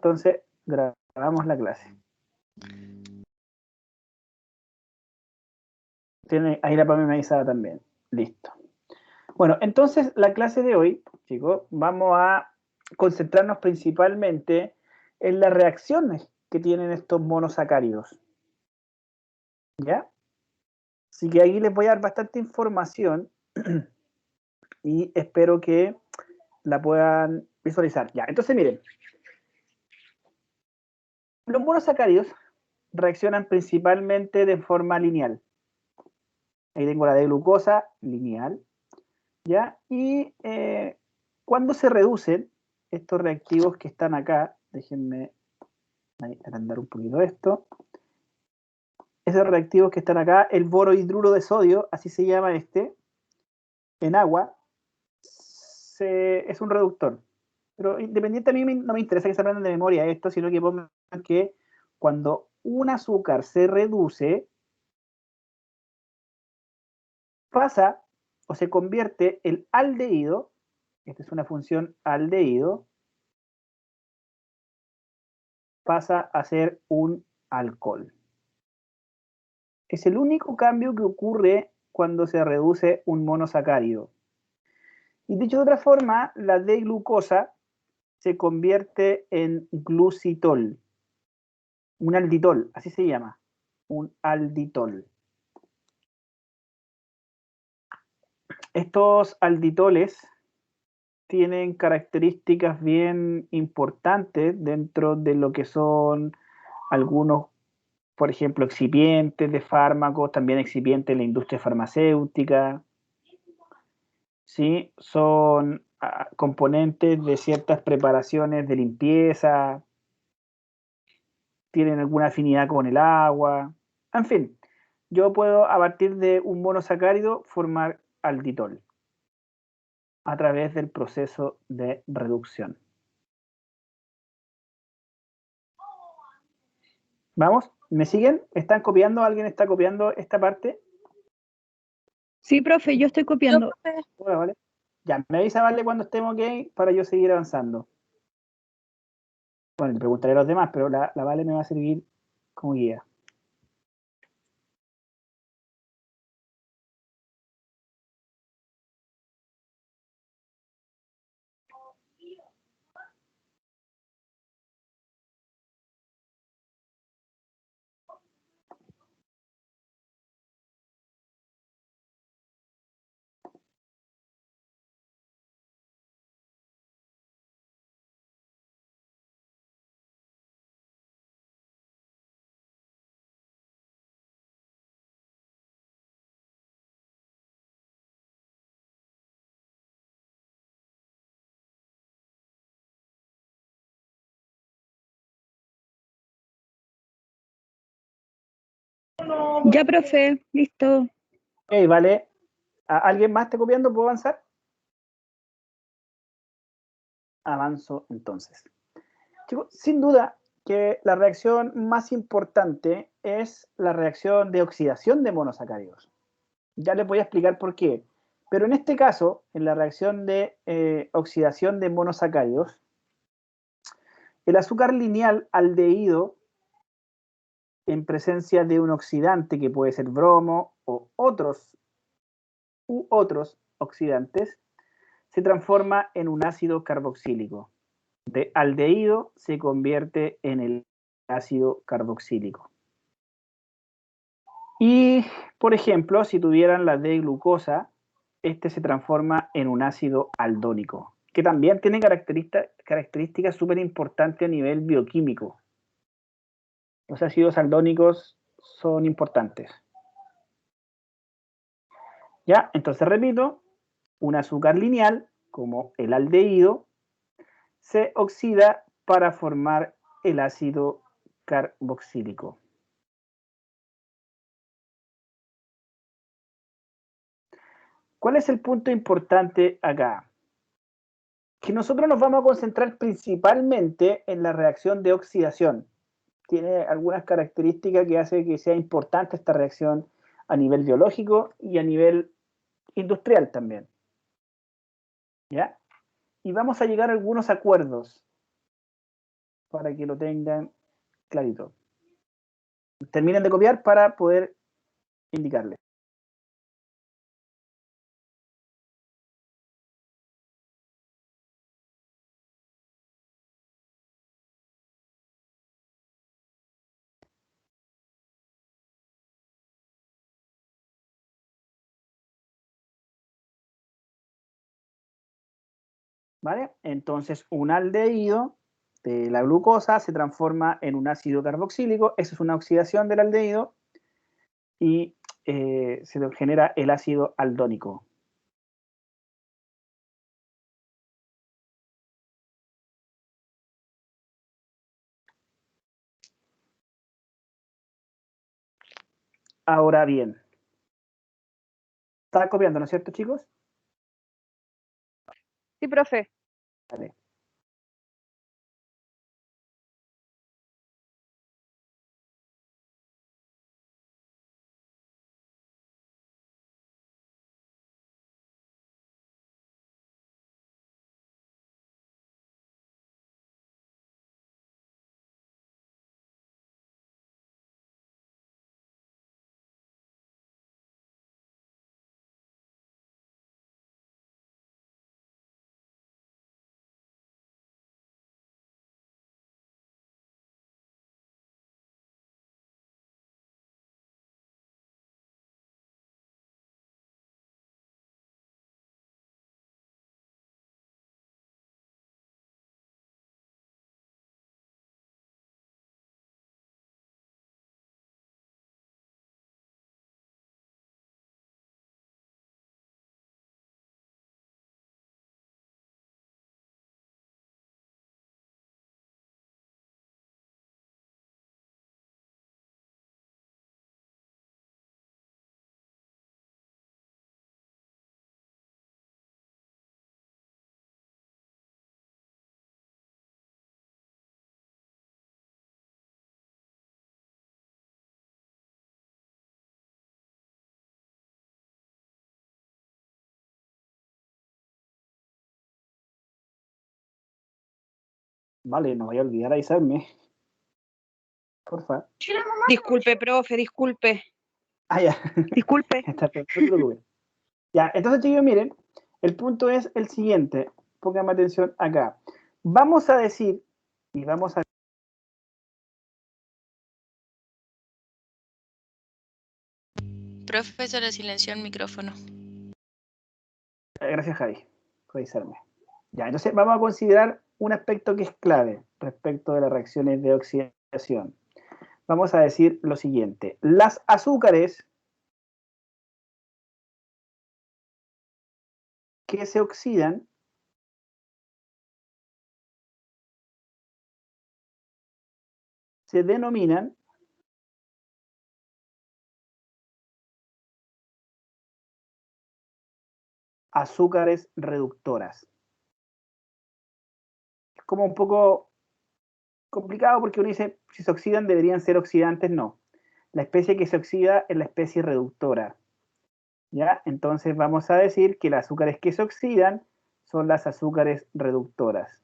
Entonces, grabamos la clase. Tiene, ahí la Pame me avisaba también. Listo. Bueno, entonces la clase de hoy, chicos, vamos a concentrarnos principalmente en las reacciones que tienen estos monosacáridos. ¿Ya? Así que ahí les voy a dar bastante información y espero que la puedan visualizar. Ya, entonces miren. Los monosacáridos reaccionan principalmente de forma lineal. Ahí tengo la de glucosa lineal, ¿ya? Y cuando se reducen estos reactivos que están acá, déjenme agrandar un poquito esto, esos reactivos que están acá, el borohidruro de sodio, así se llama este, en agua, es un reductor. Pero independiente, a mí no me interesa que se aprendan de memoria esto, sino que pongan que cuando un azúcar se reduce, pasa o se convierte el aldehído, esta es una función aldehído, pasa a ser un alcohol. Es el único cambio que ocurre cuando se reduce un monosacárido. Y dicho de otra forma, la D-glucosa se convierte en glucitol, un alditol, así se llama, un alditol. Estos alditoles tienen características bien importantes dentro de lo que son algunos, por ejemplo, excipientes de fármacos, también excipientes de la industria farmacéutica, ¿sí? Son componentes de ciertas preparaciones de limpieza, tienen alguna afinidad con el agua, en fin, yo puedo a partir de un monosacárido formar alditol a través del proceso de reducción. ¿Vamos? ¿Me siguen? ¿Están copiando? ¿Alguien está copiando esta parte? Sí, profe, yo estoy copiando. Bueno, vale. Ya, me avisa, vale, cuando estemos ok para yo seguir avanzando. Bueno, le preguntaré a los demás, pero la Vale me va a servir como guía. Ya, profe, listo. Ok, vale. ¿Alguien más está copiando? ¿Puedo avanzar? Avanzo entonces. Chicos, sin duda que la reacción más importante es la reacción de oxidación de monosacáridos. Ya les voy a explicar por qué. Pero en este caso, en la reacción de oxidación de monosacáridos, el azúcar lineal aldehído en presencia de un oxidante que puede ser bromo u otros oxidantes, se transforma en un ácido carboxílico. De aldehído se convierte en el ácido carboxílico. Y, por ejemplo, si tuvieran la D-glucosa, este se transforma en un ácido aldónico, que también tiene características súper importantes a nivel bioquímico. Los ácidos aldónicos son importantes. ¿Ya? Entonces repito, un azúcar lineal, como el aldehído, se oxida para formar el ácido carboxílico. ¿Cuál es el punto importante acá? Que nosotros nos vamos a concentrar principalmente en la reacción de oxidación. Tiene algunas características que hacen que sea importante esta reacción a nivel biológico y a nivel industrial también. ¿Ya? Y vamos a llegar a algunos acuerdos. para que lo tengan clarito. Terminen de copiar para poder indicarles. ¿Vale? Entonces, un aldehído de la glucosa se transforma en un ácido carboxílico. Eso es una oxidación del aldehído y se genera el ácido aldónico. Ahora bien, ¿está copiando, no es cierto, chicos? Sí, profe. Vale. Vale, no voy a olvidar avisarme. Porfa. Disculpe, profe, disculpe. Ah, ya. Disculpe. Está bien, no te preocupes. Ya, entonces, chicos, miren, el punto es el siguiente. Pónganme atención acá. Vamos a decir, y vamos a... Profe, se le silenció el micrófono. Gracias, Javi, por avisarme. Ya, entonces vamos a considerar un aspecto que es clave respecto de las reacciones de oxidación. Vamos a decir lo siguiente. Las azúcares que se oxidan se denominan azúcares reductoras. Es como un poco complicado porque uno dice, si se oxidan deberían ser oxidantes, no. La especie que se oxida es la especie reductora. ¿Ya? Entonces vamos a decir que las azúcares que se oxidan son las azúcares reductoras.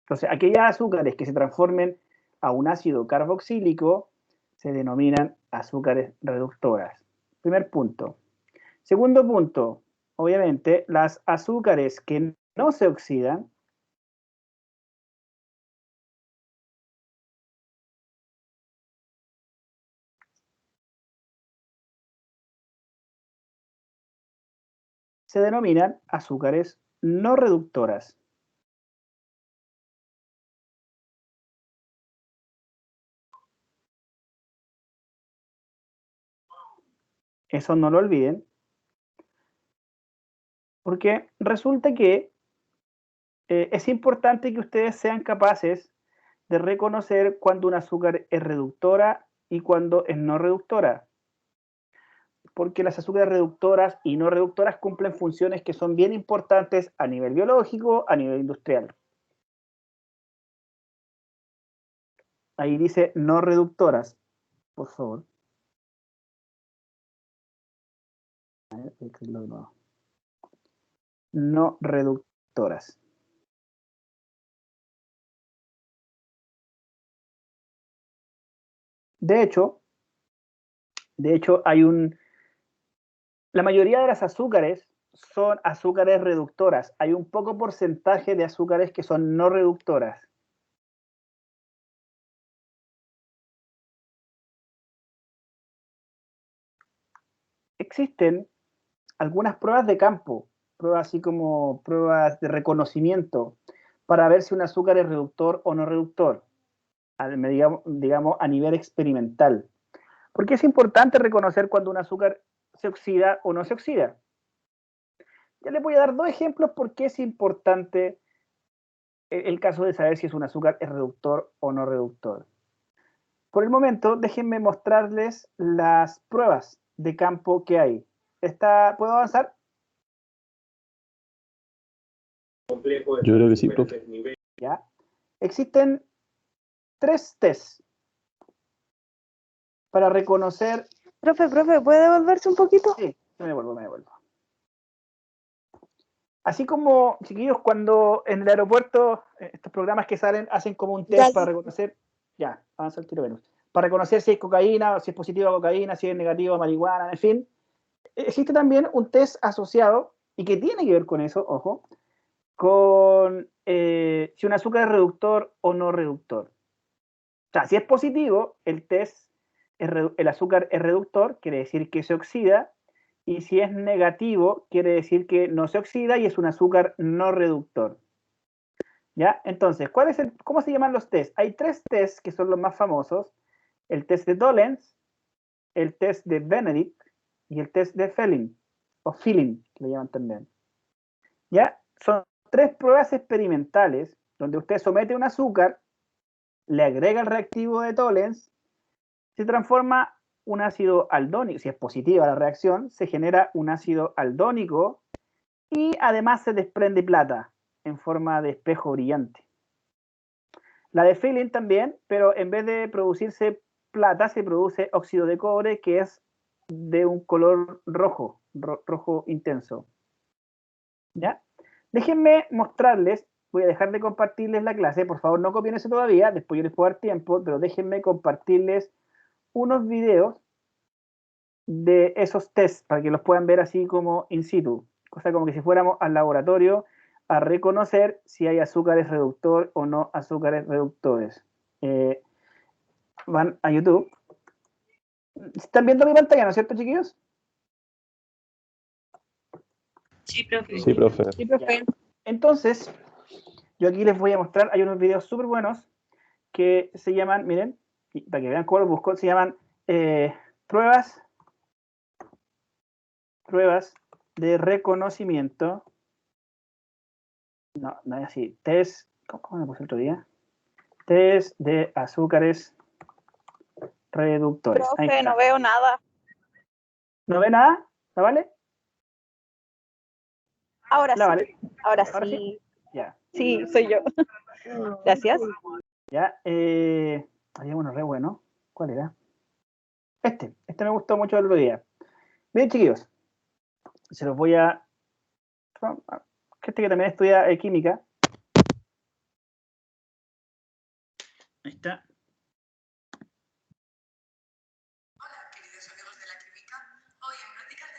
Entonces, aquellas azúcares que se transformen a un ácido carboxílico se denominan azúcares reductoras. Primer punto. Segundo punto, obviamente, las azúcares que no se oxidan se denominan azúcares no reductoras. Eso no lo olviden, porque resulta que es importante que ustedes sean capaces de reconocer cuando un azúcar es reductora y cuando es no reductora. Porque las azúcares reductoras y no reductoras cumplen funciones que son bien importantes a nivel biológico, a nivel industrial. Ahí dice no reductoras, por favor. A ver, voy a escribirlo de nuevo. no reductoras. De hecho, la mayoría de las azúcares son azúcares reductoras. Hay un poco porcentaje de azúcares que son no reductoras. Existen algunas pruebas de campo, pruebas así como pruebas de reconocimiento, para ver si un azúcar es reductor o no reductor, digamos a nivel experimental. Porque es importante reconocer cuando un azúcar se oxida o no se oxida. Ya les voy a dar dos ejemplos por qué es importante el caso de saber si es un azúcar es reductor o no reductor. Por el momento, déjenme mostrarles las pruebas de campo que hay. ¿Puedo avanzar? Yo creo que sí, profe. Ya. Existen 3 tests para reconocer... Profe, ¿puede devolverse un poquito? Sí, me devuelvo. Así como, chiquillos, cuando en el aeropuerto, estos programas que salen, hacen como un test para reconocer... Ya, avanza el tiro menos. Para reconocer si es cocaína, si es positivo a cocaína, si es negativo a marihuana, en fin. Existe también un test asociado, y que tiene que ver con eso, ojo, con si un azúcar es reductor o no reductor. O sea, si es positivo, el azúcar es reductor, quiere decir que se oxida, y si es negativo, quiere decir que no se oxida y es un azúcar no reductor. ¿Ya? Entonces, ¿cómo se llaman los tests? Hay 3 tests que son los más famosos: el test de Dolenz, el test de Benedict y el test de Fehling, o Fehling, que le llaman también. ¿Ya? Son 3 pruebas experimentales donde usted somete un azúcar, le agrega el reactivo de Dolenz, se transforma un ácido aldónico. Si es positiva la reacción, se genera un ácido aldónico y además se desprende plata en forma de espejo brillante. La de Fehling también, pero en vez de producirse plata, se produce óxido de cobre, que es de un color rojo, rojo intenso. ¿Ya? Déjenme mostrarles, voy a dejar de compartirles la clase, por favor no copien eso todavía, después yo les puedo dar tiempo, pero déjenme compartirles unos videos de esos tests para que los puedan ver así como in situ, cosa como que si fuéramos al laboratorio a reconocer si hay azúcares reductor o no azúcares reductores. Van a YouTube. ¿Están viendo mi pantalla, no es cierto, chiquillos? Sí, profe. Sí, profe. Sí, profe. Entonces, yo aquí les voy a mostrar, hay unos videos súper buenos que se llaman, miren, para que vean cómo los busco, se llaman pruebas de reconocimiento. No es así. Test, ¿cómo me puse el otro día? Test de azúcares reductores. Profe, no veo nada. ¿No ve nada? ¿La vale? Ahora ¿La sí. vale? Ahora ¿Ahora sí. sí? Ya. Sí, soy yo. Gracias. Ya. Había uno re bueno. ¿Cuál era? Este me gustó mucho el otro día. Bien, chiquillos. Se los voy a... Gente que también estudia química. Ahí está.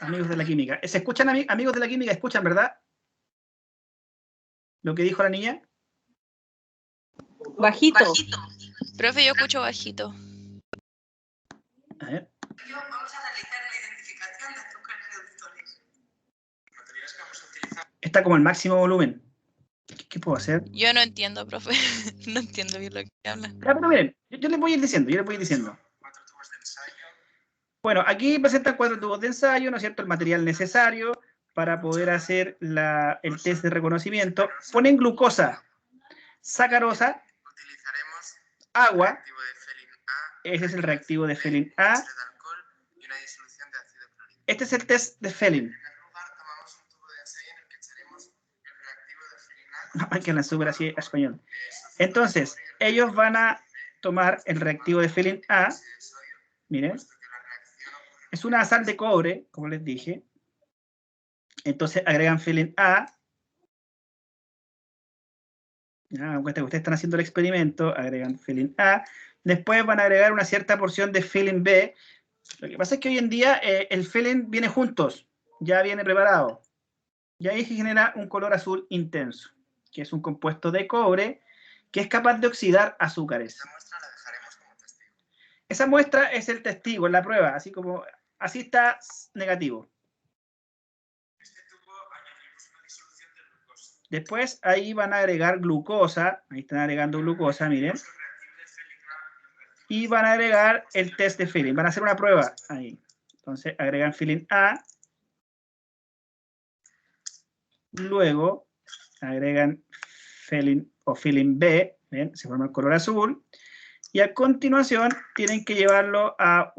Amigos de la química. ¿Se escuchan, amigos de la química? ¿Escuchan, verdad? Lo que dijo la niña. Bajito. Profe, yo escucho bajito. A ver. Vamos a realizar la identificación de azúcares reductores. Materiales que vamos a utilizar. Está como el máximo volumen. ¿Qué puedo hacer? Yo no entiendo, profe. No entiendo bien lo que habla. Ya, pero miren, yo les voy a ir diciendo, 4 tubos de ensayo. Bueno, aquí presentan 4 tubos de ensayo, ¿no es cierto? El material necesario para poder hacer el test de reconocimiento. Ponen glucosa, sacarosa, Utilizaremos agua, reactivo de Fehling A, ese es el reactivo de Fehling A. dióxido de alcohol y una disolución de ácido clorhídrico. Este es el test de Fehling. En primer lugar, tomamos un tubo de ensayo en el que echaremos el reactivo de Fehling A. Ay, que la súper así español. Entonces, ellos van a tomar el reactivo de Fehling A. Miren. Es una sal de cobre, como les dije. Entonces agregan Fehling A Ya, me cuenta que ustedes están haciendo el experimento, agregan filin A, después van a agregar una cierta porción de filin B. Lo que pasa es que hoy en día el filin viene juntos, ya viene preparado. Y ahí se genera un color azul intenso, que es un compuesto de cobre que es capaz de oxidar azúcares. Esta muestra la dejaremos como testigo. Esa muestra es el testigo, es la prueba, así está negativo. Este tubo añadimos una disolución de glucosa. Después ahí van a agregar glucosa, ahí están agregando glucosa, miren. Y van a agregar el test de filling, van a hacer una prueba ahí. Entonces agregan filling A, luego agregan filling o filling B, ¿ven? Se forma el color azul. Y a continuación tienen que llevarlo a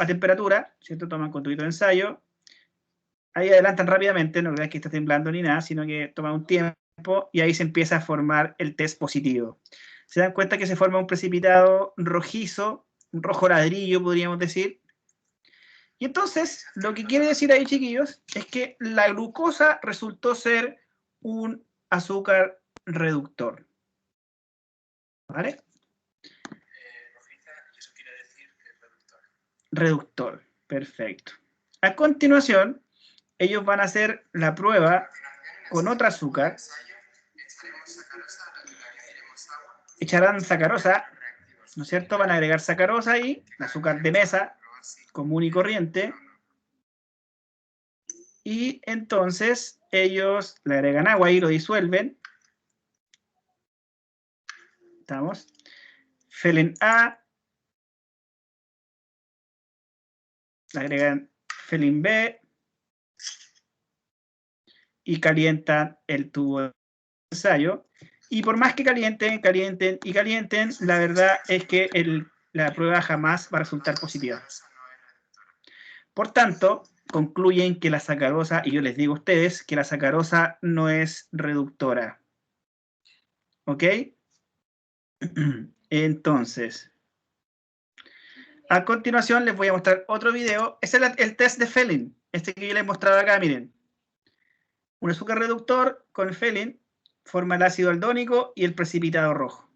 temperatura, ¿cierto? Toman con tubito de ensayo. Ahí adelantan rápidamente, no vean que está temblando ni nada, sino que toma un tiempo y ahí se empieza a formar el test positivo. Se dan cuenta que se forma un precipitado rojizo, un rojo ladrillo, podríamos decir. Y entonces, lo que quiere decir ahí, chiquillos, es que la glucosa resultó ser un azúcar reductor. ¿Vale? ¿Y eso quiere decir que es reductor? Reductor, perfecto. A continuación, ellos van a hacer la prueba con otro azúcar. Echarán sacarosa, ¿no es cierto? Van a agregar sacarosa ahí, azúcar de mesa, común y corriente. Y entonces ellos le agregan agua y lo disuelven. ¿Estamos? Filin A. Le agregan filin B. Y calientan el tubo de ensayo. Y por más que calienten, la verdad es que la prueba jamás va a resultar positiva. Por tanto, concluyen que la sacarosa, y yo les digo a ustedes, que la sacarosa no es reductora. ¿Ok? Entonces, a continuación les voy a mostrar otro video. Ese es el test de Felin, este que yo les mostraba acá, miren. Un azúcar reductor con Felin forma el ácido aldónico y el precipitado rojo.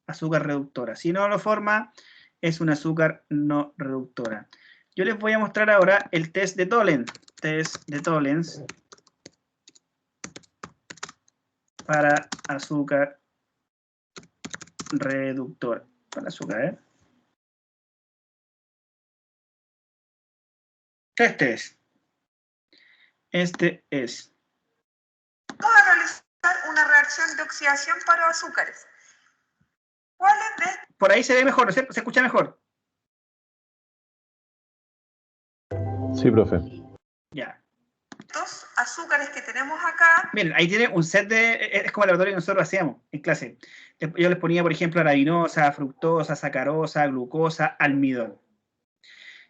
Azúcar reductora. Si no lo forma, es un azúcar no reductora. Yo les voy a mostrar ahora el test de Tollens. Test de Tollens para azúcar reductor. Para azúcar, ¿eh? Este es. Vamos a realizar una reacción de oxidación para azúcares. ¿Cuáles de Por ahí se ve mejor, ¿se escucha mejor? Sí, profe. Ya. estos azúcares que tenemos acá? Miren, ahí tiene un set de... Es como el laboratorio que nosotros hacíamos en clase. Yo les ponía, por ejemplo, arabinosa, fructosa, sacarosa, glucosa, almidón.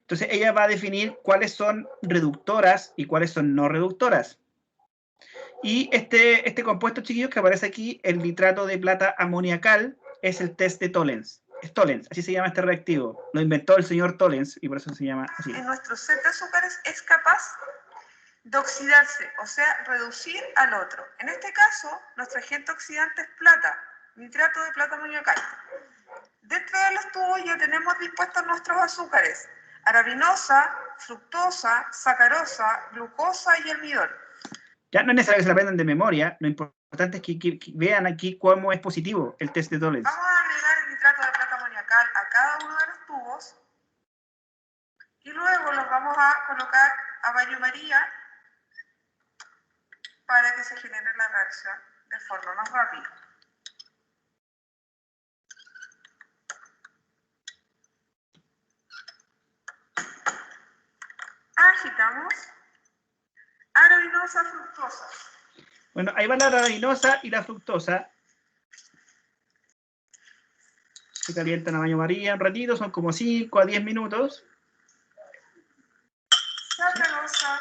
Entonces ella va a definir cuáles son reductoras y cuáles son no reductoras. Y este compuesto, chiquillos, que aparece aquí, el nitrato de plata amoniacal, es el test de Tollens. Es Tollens, así se llama este reactivo. Lo inventó el señor Tollens y por eso se llama así. En nuestro set de azúcares es capaz de oxidarse, o sea, reducir al otro. En este caso, nuestro agente oxidante es plata, nitrato de plata amoniacal. Dentro de los tubos ya tenemos dispuestos nuestros azúcares: arabinosa, fructosa, sacarosa, glucosa y almidón. Ya no es necesario que se la aprendan de memoria, lo importante es que vean aquí cómo es positivo el test de Tollens. Vamos a agregar el nitrato de plata amoniacal a cada uno de los tubos y luego los vamos a colocar a baño María para que se genere la reacción de forma más rápida. Agitamos. Arabinosa, fructosa. Bueno, ahí va la arabinosa y la fructosa. Se calientan a baño María un ratito, son como 5 a 10 minutos. Sacarosa,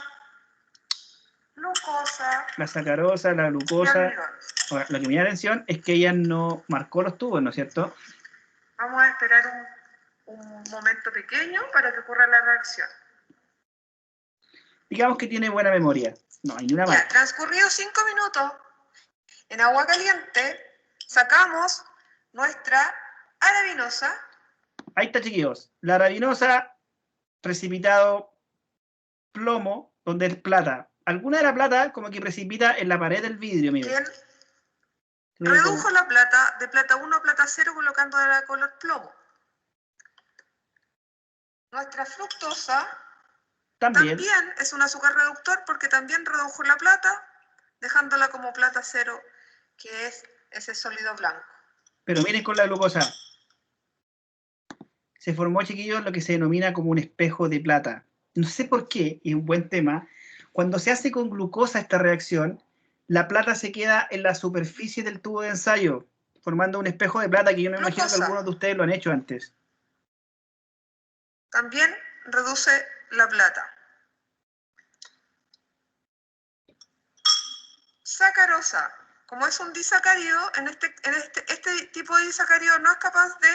glucosa. La sacarosa, la glucosa. Ahora, lo que me llama la atención es que ella no marcó los tubos, ¿no es cierto? Vamos a esperar un momento pequeño para que ocurra la reacción. Digamos que tiene buena memoria. No hay ni una Ya, marca. transcurridos 5 minutos, en agua caliente, sacamos nuestra arabinosa. Ahí está, chiquillos. La arabinosa, precipitado plomo, donde es plata. Alguna de la plata como que precipita en la pared del vidrio, miren. Quien redujo la plata de plata 1 a plata 0 colocando la color plomo. Nuestra fructosa también es un azúcar reductor porque también redujo la plata, dejándola como plata 0, que es ese sólido blanco. Pero miren con la glucosa. Se formó, chiquillos, lo que se denomina como un espejo de plata. No sé por qué, y un buen tema, cuando se hace con glucosa esta reacción, la plata se queda en la superficie del tubo de ensayo, formando un espejo de plata que yo me imagino que algunos de ustedes lo han hecho antes. También reduce la plata. Sacarosa. Como es un disacárido, este tipo de disacárido no es capaz de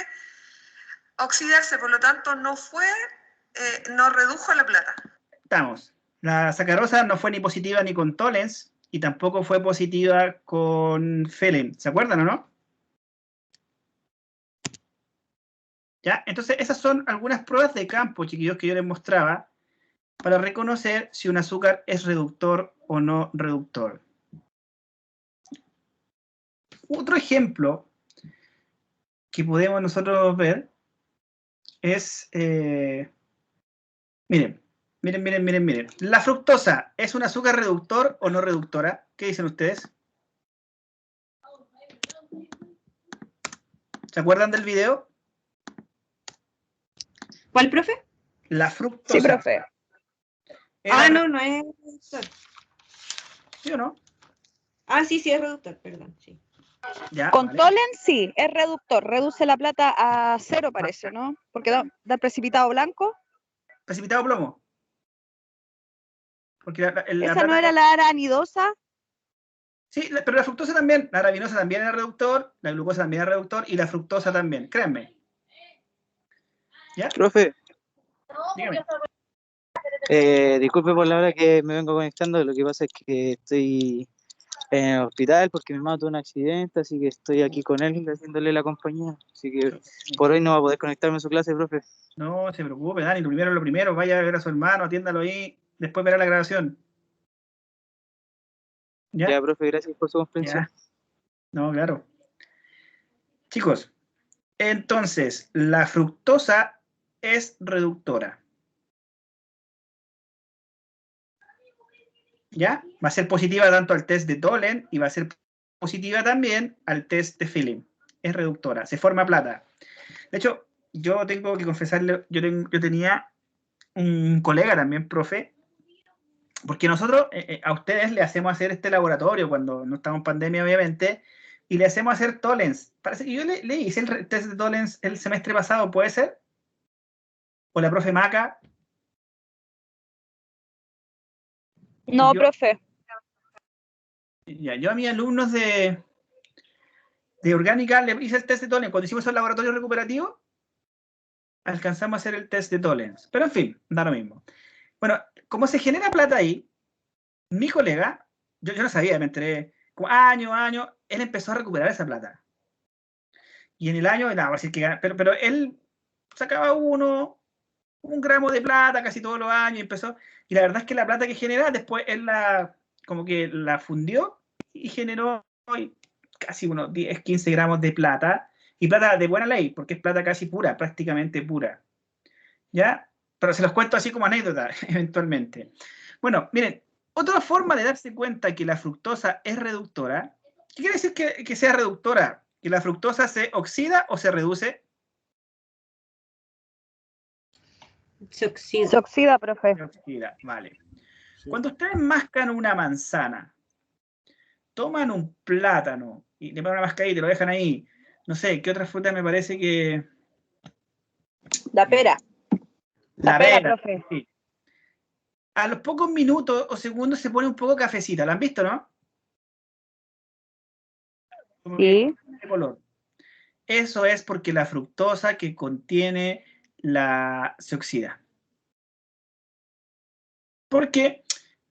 oxidarse, por lo tanto no redujo la plata. Estamos. La sacarosa no fue ni positiva ni con Tollens y tampoco fue positiva con Felen. ¿Se acuerdan o no? ¿Ya? Entonces, esas son algunas pruebas de campo, chiquillos, que yo les mostraba para reconocer si un azúcar es reductor o no reductor. Otro ejemplo que podemos nosotros ver es, miren. La fructosa, ¿es un azúcar reductor o no reductora? ¿Qué dicen ustedes? ¿Se acuerdan del video? ¿Cuál, profe? La fructosa. Sí, profe. No es reductor. ¿Sí o no? Sí, es reductor, perdón, sí. Ya, Con vale. Tolen sí, es reductor, reduce la plata a 0 parece, ¿no? Porque da precipitado blanco. Precipitado plomo. Porque la ¿Esa plata no era la aranidosa? Sí, pero la fructosa también, la arabinosa también era reductor, la glucosa también era reductor y la fructosa también, créanme. ¿Ya? Profe, Dígame. disculpe por la hora que me vengo conectando, lo que pasa es que estoy en el hospital porque mi mamá tuvo un accidente, así que estoy aquí con él haciéndole la compañía, así que por hoy no va a poder conectarme a su clase, profe. No se preocupe, Dani, lo primero, vaya a ver a su hermano, atiéndalo ahí, después verá la grabación. ¿Ya? Ya, profe, gracias por su comprensión. Ya. No, claro. Chicos, entonces, la fructosa es reductora. ¿Ya? Va a ser positiva tanto al test de Tolen y va a ser positiva también al test de Philip. Es reductora, se forma plata. De hecho, yo tengo que confesarle, yo tenía un colega también, profe, porque nosotros a ustedes le hacemos hacer este laboratorio cuando no estamos en pandemia, obviamente, y le hacemos hacer Tollens. Parece que yo le hice el test de Tollens el semestre pasado, ¿puede ser? ¿O la profe Maca? No, profe. Ya, yo a mis alumnos de orgánica le hice el test de Tollens. Cuando hicimos el laboratorio recuperativo, alcanzamos a hacer el test de Tollens. Pero en fin, da lo mismo. Bueno, como se genera plata ahí, mi colega, yo no sabía, me enteré, como año, él empezó a recuperar esa plata. Y en el año, nada, así que, pero él sacaba un gramo de plata casi todos los años y empezó. Y la verdad es que la plata que genera, después él como que la fundió y generó casi unos 10, 15 gramos de plata. Y plata de buena ley, porque es plata casi pura, prácticamente pura. ¿Ya? Pero se los cuento así como anécdota, eventualmente. Bueno, miren, otra forma de darse cuenta que la fructosa es reductora, ¿qué quiere decir que sea reductora? ¿Que la fructosa se oxida o se reduce? Se oxida, profe. Se oxida, vale. Sí. Cuando ustedes mascan una manzana, toman un plátano y le ponen una mascadita y lo dejan ahí, no sé, ¿qué otra fruta me parece que...? La pera. La pera, profe. Sí. A los pocos minutos o segundos se pone un poco cafecita, ¿la han visto, no? Sí. De color. Eso es porque la fructosa que contiene se oxida. Porque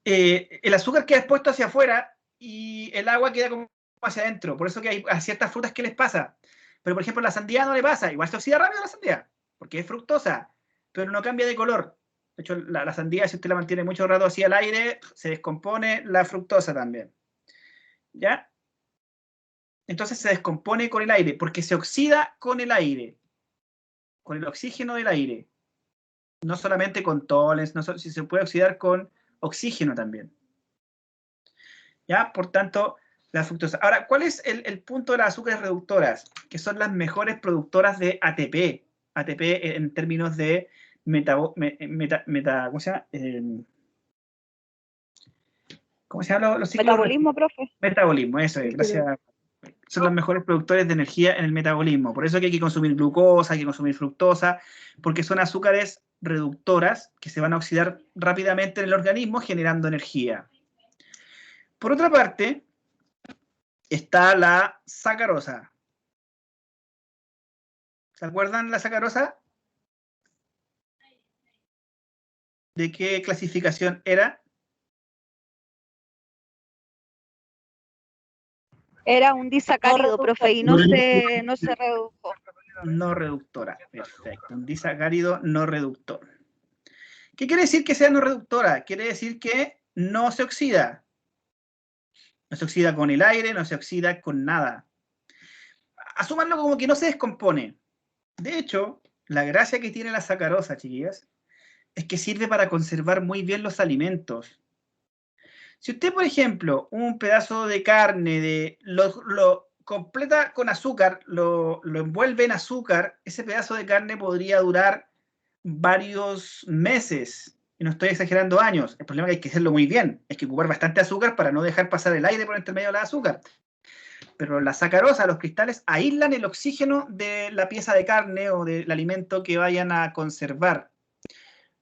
el azúcar queda expuesto hacia afuera y el agua queda como hacia adentro. Por eso que hay a ciertas frutas que les pasa. Pero, por ejemplo, a la sandía no le pasa. Igual se oxida rápido la sandía, porque es fructosa, pero no cambia de color. De hecho, la sandía, si usted la mantiene mucho rato así al aire, se descompone la fructosa también. ¿Ya? Entonces se descompone con el aire, porque se oxida con el aire, con el oxígeno del aire. No solamente con toles, si se puede oxidar con oxígeno también. ¿Ya? Por tanto, la fructosa. Ahora, ¿cuál es el punto de las azúcares reductoras? Que son las mejores productoras de ATP. ATP en términos de ¿cómo se llama? ¿Cómo se llama los ciclos? Metabolismo, profe. Metabolismo, eso es, gracias. Son los mejores productores de energía en el metabolismo. Por eso que hay que consumir glucosa, hay que consumir fructosa, porque son azúcares reductoras que se van a oxidar rápidamente en el organismo generando energía. Por otra parte, está la sacarosa. ¿Se acuerdan la sacarosa? ¿De qué clasificación era? Era un disacárido, profe, y no se redujo. No reductora, perfecto. Un disacárido no reductor. ¿Qué quiere decir que sea no reductora? Quiere decir que no se oxida. No se oxida con el aire, no se oxida con nada. Asúmanlo como que no se descompone. De hecho, la gracia que tiene la sacarosa, chiquillas, es que sirve para conservar muy bien los alimentos. Si usted, por ejemplo, un pedazo de carne lo completa con azúcar, lo envuelve en azúcar, ese pedazo de carne podría durar varios meses. Y no estoy exagerando años. El problema es que hay que hacerlo muy bien. Hay que ocupar bastante azúcar para no dejar pasar el aire por entre medio de la azúcar. Pero la sacarosa, los cristales, aíslan el oxígeno de la pieza de carne o del alimento que vayan a conservar.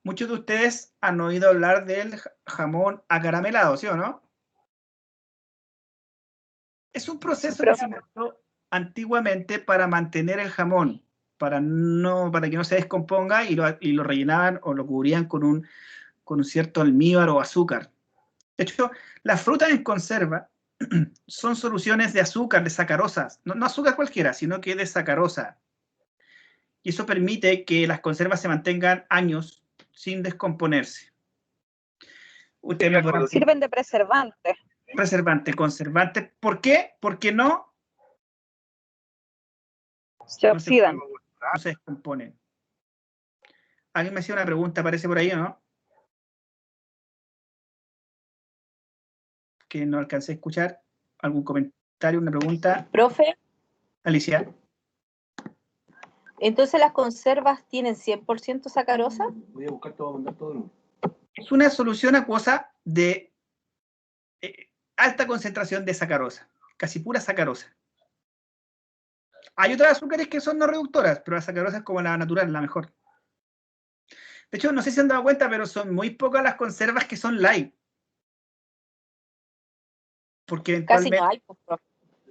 Muchos de ustedes han oído hablar del jamón acaramelado, ¿sí o no? Es un proceso que se inventó antiguamente para mantener el jamón, para que no se descomponga y lo rellenaban o lo cubrían con un cierto almíbar o azúcar. De hecho, las frutas en conserva son soluciones de azúcar, de sacarosas. No azúcar cualquiera, sino que de sacarosa. Y eso permite que las conservas se mantengan años sin descomponerse. Sirven de preservante. Preservante, conservante. ¿Por qué? Porque no se oxidan. No se descomponen. ¿Alguien me hacía una pregunta? ¿Aparece por ahí o no? Que no alcancé a escuchar. ¿Algún comentario, una pregunta? Profe, Alicia. ¿entonces las conservas tienen 100% sacarosa? Voy a buscar todo, mandar todo. Es una solución acuosa de alta concentración de sacarosa, casi pura sacarosa. Hay otras azúcares que son no reductoras, pero la sacarosa es como la natural, la mejor. De hecho, no sé si se han dado cuenta, pero son muy pocas las conservas que son light. Porque eventualmente... Casi no hay,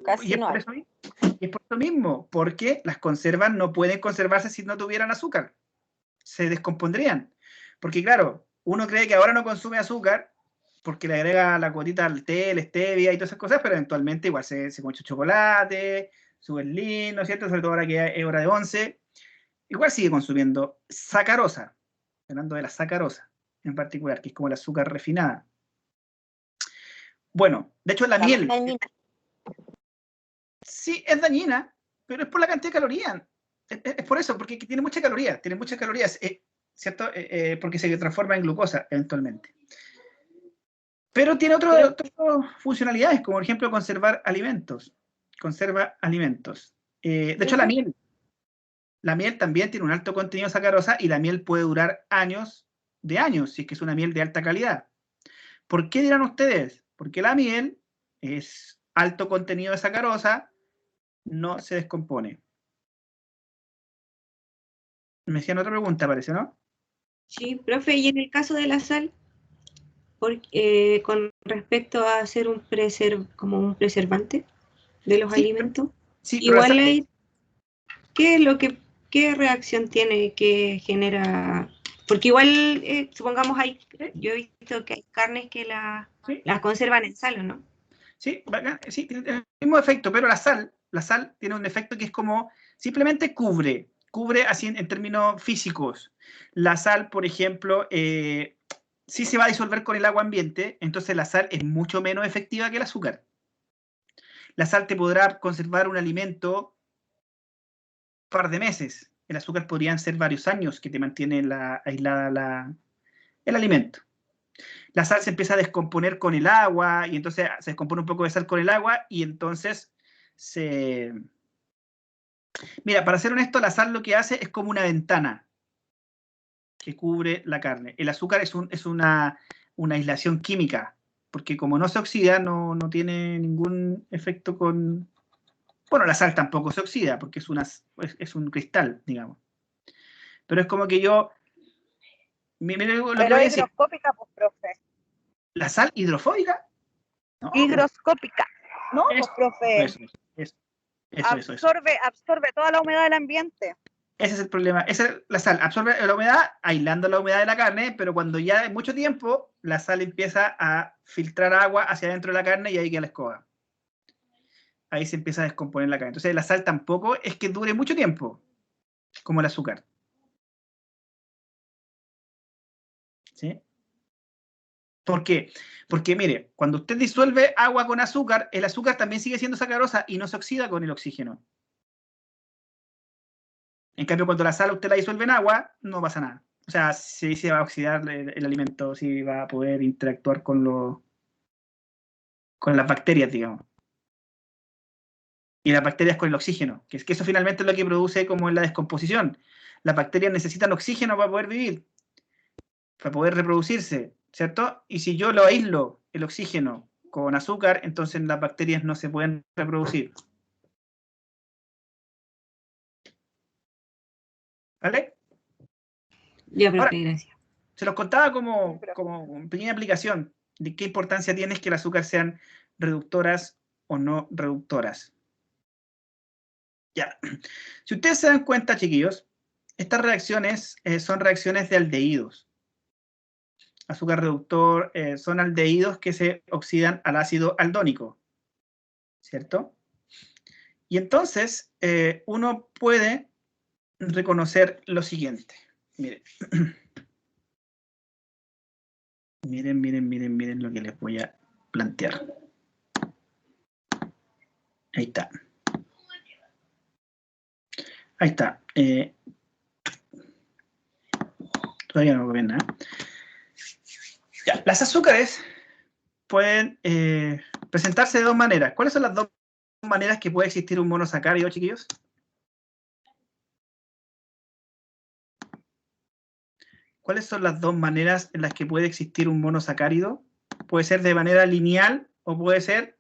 casi no hay. Y es por eso mismo, porque las conservas no pueden conservarse si no tuvieran azúcar. Se descompondrían. Porque claro, uno cree que ahora no consume azúcar porque le agrega la cuotita al té, la stevia y todas esas cosas, pero eventualmente igual se come mucho chocolate, sube el lean, ¿no es cierto? Sobre todo ahora que es hora de 11. Igual sigue consumiendo sacarosa, hablando de la sacarosa en particular, que es como el azúcar refinada. Bueno, de hecho la miel... Dañina. Sí, es dañina, pero es por la cantidad de calorías. Es por eso, porque tiene muchas calorías, ¿cierto? Porque se transforma en glucosa eventualmente. Pero tiene otras funcionalidades, como por ejemplo conservar alimentos. Conserva alimentos. De hecho, la miel también tiene un alto contenido de sacarosa y la miel puede durar años, si es que es una miel de alta calidad. ¿Por qué dirán ustedes? Porque la miel es alto contenido de sacarosa, no se descompone. Me hacían otra pregunta, parece, ¿no? Sí, profe, y en el caso de la sal, con respecto a ser como un preservante de los alimentos, sí, igual hay, ¿qué reacción tiene que genera? Porque igual, supongamos, yo he visto que hay carnes que las conservan en sal, ¿o no? Sí, bacán, sí, tiene el mismo efecto, pero la sal tiene un efecto que es como, simplemente cubre así en términos físicos. La sal, por ejemplo, sí se va a disolver con el agua ambiente, entonces la sal es mucho menos efectiva que el azúcar. La sal te podrá conservar un alimento un par de meses. El azúcar podrían ser varios años que te mantiene aislada el alimento. La sal se empieza a descomponer con el agua y entonces se descompone un poco de sal con el agua y entonces se... Mira, para ser honesto, la sal lo que hace es como una ventana que cubre la carne. El azúcar es una aislación química, porque como no se oxida, no tiene ningún efecto con... Bueno, la sal tampoco se oxida, porque es un cristal, digamos. Pero es como que yo... Mire lo que Pero voy a decir. higroscópica, pues, profe. ¿La sal hidrofóbica? No, Higroscópica. No, pues, eso, profe. eso. Absorbe toda la humedad del ambiente. Ese es el problema. La sal absorbe la humedad, aislando la humedad de la carne, pero cuando ya hay mucho tiempo, la sal empieza a filtrar agua hacia adentro de la carne y ahí queda la escoba. Ahí se empieza a descomponer la carne. Entonces la sal tampoco es que dure mucho tiempo, como el azúcar. ¿Sí? ¿Por qué? Porque, mire, cuando usted disuelve agua con azúcar, el azúcar también sigue siendo sacarosa y no se oxida con el oxígeno. En cambio, cuando la sal usted la disuelve en agua, no pasa nada. O sea, sí se va a oxidar el alimento, sí va a poder interactuar con las bacterias, digamos. Y las bacterias con el oxígeno, que es que eso finalmente es lo que produce como en la descomposición. Las bacterias necesitan oxígeno para poder vivir, para poder reproducirse, ¿cierto? Y si yo lo aíslo, el oxígeno, con azúcar, entonces las bacterias no se pueden reproducir. ¿Vale? Ya, profe, Ahora, gracias. se los contaba como pequeña aplicación de qué importancia tiene que el azúcar sean reductoras o no reductoras. Ya. Si ustedes se dan cuenta, chiquillos, estas reacciones son reacciones de aldehídos. Azúcar reductor son aldehídos que se oxidan al ácido aldónico, ¿cierto? Y entonces uno puede reconocer lo siguiente. Miren. Miren lo que les voy a plantear. Ahí está. Ahí está. Todavía no ven nada. Ya, las azúcares pueden presentarse de dos maneras. ¿Cuáles son las dos maneras que puede existir un monosacárido, chiquillos? ¿Cuáles son las dos maneras en las que puede existir un monosacárido? Puede ser de manera lineal o puede ser...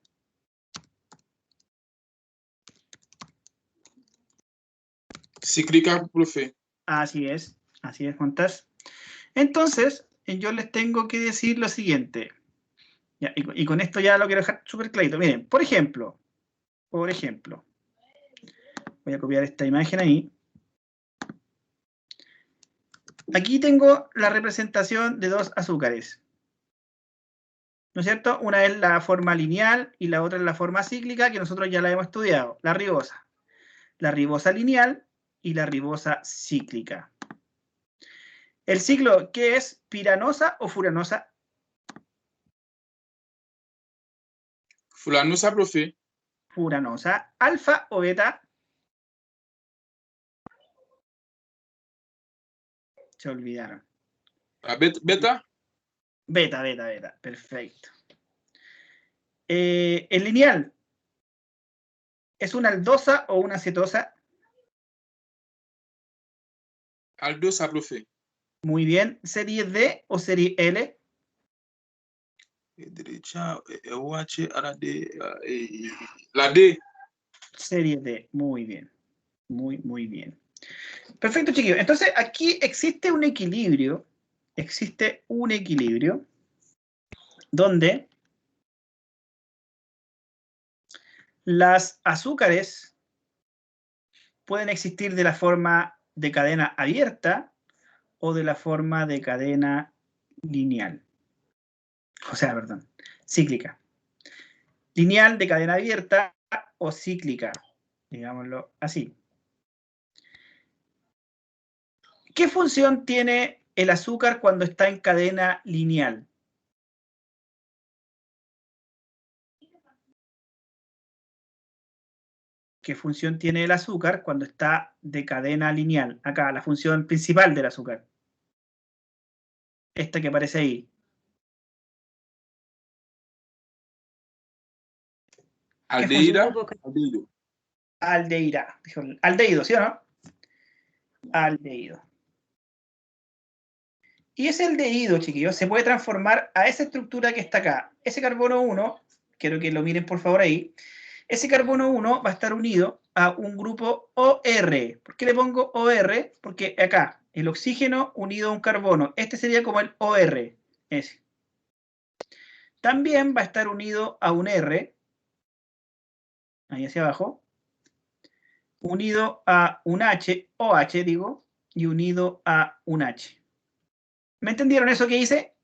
Cíclica, profe. Así es, Montas. Entonces, yo les tengo que decir lo siguiente. Ya, y con esto ya lo quiero dejar súper clarito. Miren, por ejemplo, voy a copiar esta imagen ahí. Aquí tengo la representación de dos azúcares. ¿No es cierto? Una es la forma lineal y la otra es la forma cíclica, que nosotros ya la hemos estudiado, la ribosa. La ribosa lineal y la ribosa cíclica. El ciclo, ¿qué es? ¿Piranosa o furanosa? Furanosa, profe. Furanosa. ¿Alfa o beta? Se olvidaron. ¿Beta? Beta. Perfecto. El lineal, ¿es una aldosa o una cetosa? Aldosa, profe. Muy bien. ¿Serie D o serie L? Derecha, UH, ahora D, la D. Serie D. Muy bien. Muy bien. Perfecto, chiquillos. Entonces, aquí existe un equilibrio. Donde las azúcares pueden existir de la forma de cadena abierta o de la forma de cadena lineal. O sea, perdón, cíclica. lineal de cadena abierta o cíclica, digámoslo así. ¿Qué función tiene el azúcar cuando está en cadena lineal? ¿Qué función tiene el azúcar cuando está de cadena lineal? Acá, la función principal del azúcar. Esta que aparece ahí. Aldeída. Aldeída. Aldehído, ¿sí o no? Aldehído. Y ese aldehído, chiquillos, se puede transformar a esa estructura que está acá. Ese carbono 1, quiero que lo miren por favor ahí. Ese carbono 1 va a estar unido a un grupo OR. ¿Por qué le pongo OR? Porque acá, el oxígeno unido a un carbono. Este sería como el OR. Ese. También va a estar unido a un R, ahí hacia abajo, unido a un H, OH digo, y unido a un H. ¿Me entendieron eso que hice?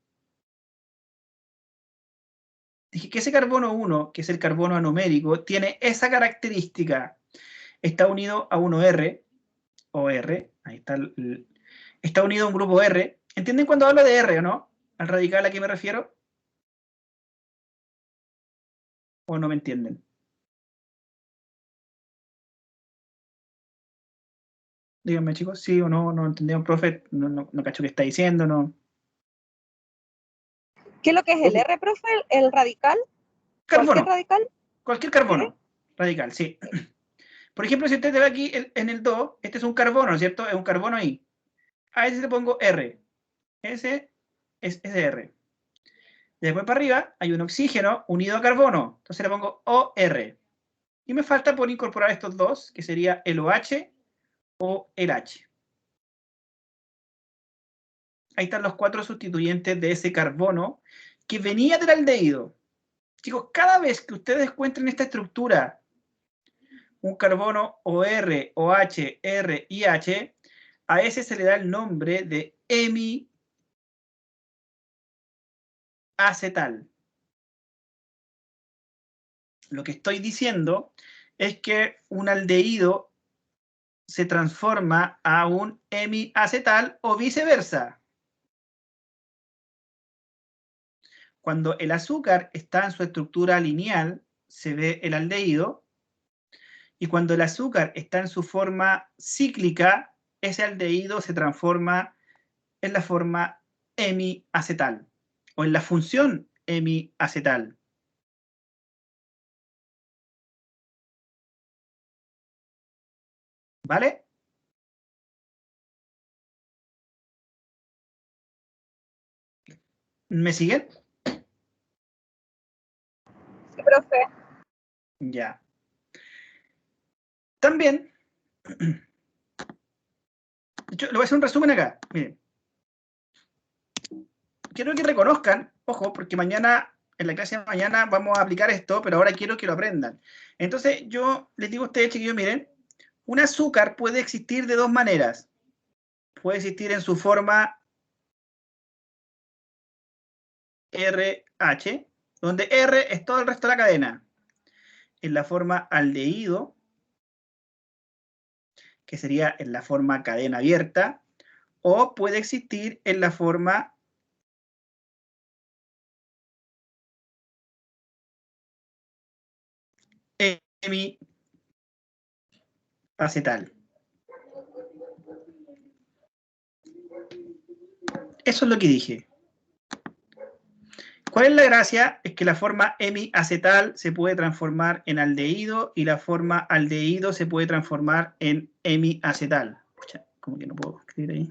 Dije que ese carbono 1, que es el carbono anomérico, tiene esa característica. Está unido a un OR, ahí está, está unido a un grupo R. ¿Entienden cuando hablo de R o no? ¿Al radical a qué me refiero? ¿O no me entienden? Díganme, chicos, sí o no, no entendieron, profe, no cacho qué está diciendo, no. ¿Qué es lo que es el R, profe? ¿El radical? Carbono. ¿Cualquier radical? Cualquier carbono. ¿Sí? Radical, sí. Por ejemplo, si usted ve aquí en el 2, este es un carbono, ¿no es cierto? Es un carbono ahí. A ese le pongo R. Ese es R. Después para arriba hay un oxígeno unido a carbono. Entonces le pongo OR. Y me falta por incorporar estos dos, que sería el OH o el H. Ahí están los 4 sustituyentes de ese carbono que venía del aldehído. Chicos, cada vez que ustedes encuentren esta estructura, un carbono OR, OH, R y H, a ese se le da el nombre de hemiacetal. Lo que estoy diciendo es que un aldehído se transforma a un hemiacetal o viceversa. Cuando el azúcar está en su estructura lineal, se ve el aldehído, y cuando el azúcar está en su forma cíclica, ese aldehído se transforma en la forma hemiacetal, o en la función hemiacetal. ¿Vale? ¿Me siguen? Sí, profe. Ya. También, yo le voy a hacer un resumen acá. Miren. Quiero que reconozcan, ojo, porque mañana, en la clase de mañana vamos a aplicar esto, pero ahora quiero que lo aprendan. Entonces, yo les digo a ustedes, chiquillos, miren, un azúcar puede existir de dos maneras. Puede existir en su forma RH, donde R es todo el resto de la cadena. En la forma aldehído, que sería en la forma cadena abierta, o puede existir en la forma hemiacetal. Eso es lo que dije. ¿Cuál es la gracia? Es que la forma hemiacetal se puede transformar en aldehído y la forma aldehído se puede transformar en hemiacetal. Pucha, como que no puedo escribir ahí.